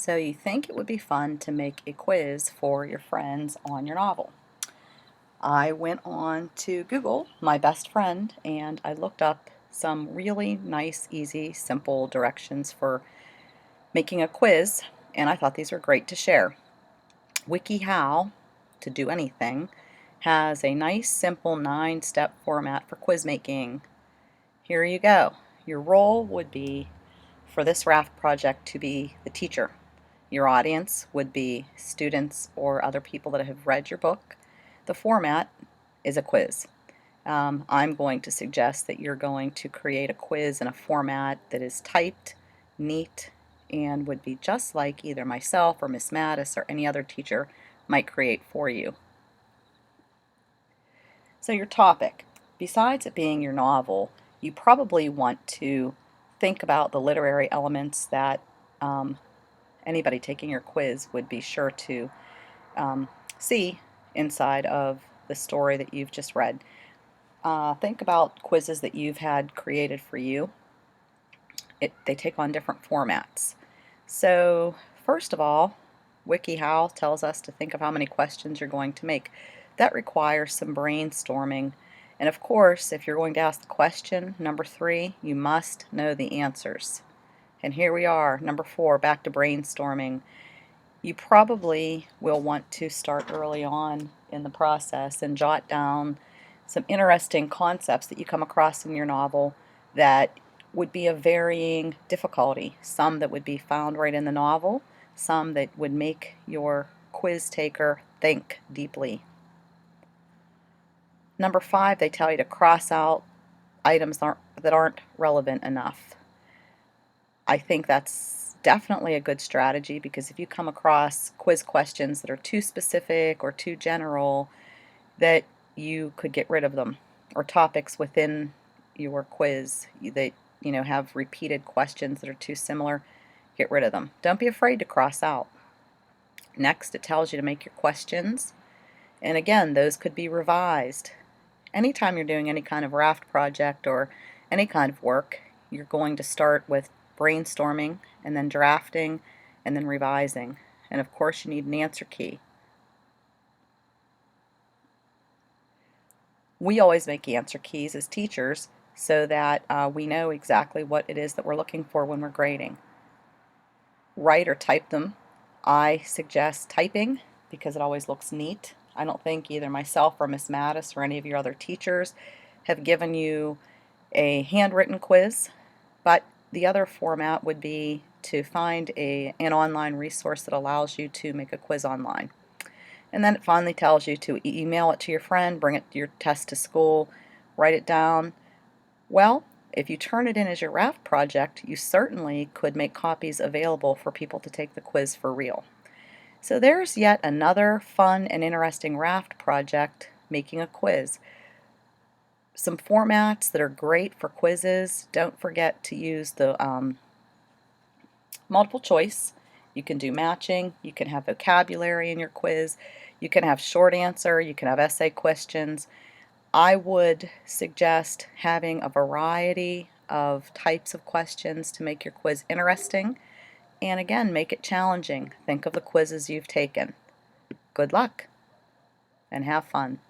So you think it would be fun to make a quiz for your friends on your novel. I went on to Google, my best friend, and I looked up some really nice, easy, simple directions for making a quiz, and I thought these were great to share. WikiHow, to do anything, has a nice, simple 9-step format for quiz making. Here you go. Your role would be, for this RAFT project, to be the teacher. Your audience would be students or other people that have read your book. The format is a quiz. I'm going to suggest that you're going to create a quiz in a format that is typed, neat, and would be just like either myself or Miss Mattis or any other teacher might create for you. So your topic, besides it being your novel, you probably want to think about the literary elements that anybody taking your quiz would be sure to see inside of the story that you've just read. Think about quizzes that you've had created for you. They take on different formats. So first of all, WikiHow tells us to think of how many questions you're going to make. That requires some brainstorming. And of course, if you're going to ask the question, number 3, you must know the answers. And here we are, number 4, back to brainstorming. You probably will want to start early on in the process and jot down some interesting concepts that you come across in your novel that would be of varying difficulty. Some that would be found right in the novel, some that would make your quiz taker think deeply. Number 5, they tell you to cross out items that aren't relevant enough. I think that's definitely a good strategy, because if you come across quiz questions that are too specific or too general, that you could get rid of them, or topics within your quiz that have repeated questions that are too similar, get rid of them. Don't be afraid to cross out. Next, it tells you to make your questions, and again, those could be revised. Anytime you're doing any kind of RAFT project or any kind of work, you're going to start with brainstorming and then drafting and then revising. And of course, you need an answer key. We always make answer keys as teachers so that we know exactly what it is that we're looking for when we're grading. Write or type them. I suggest typing because it always looks neat. I don't think either myself or Miss Mattis or any of your other teachers have given you a handwritten quiz, but the other format would be to find an online resource that allows you to make a quiz online. And then it finally tells you to email it to your friend, bring your test to school, write it down. Well, if you turn it in as your RAFT project, you certainly could make copies available for people to take the quiz for real. So there's yet another fun and interesting RAFT project, making a quiz. Some formats that are great for quizzes. Don't forget to use the multiple choice. You can do matching, you can have vocabulary in your quiz, you can have short answer, you can have essay questions. I would suggest having a variety of types of questions to make your quiz interesting, and again, make it challenging. Think of the quizzes you've taken. Good luck and have fun.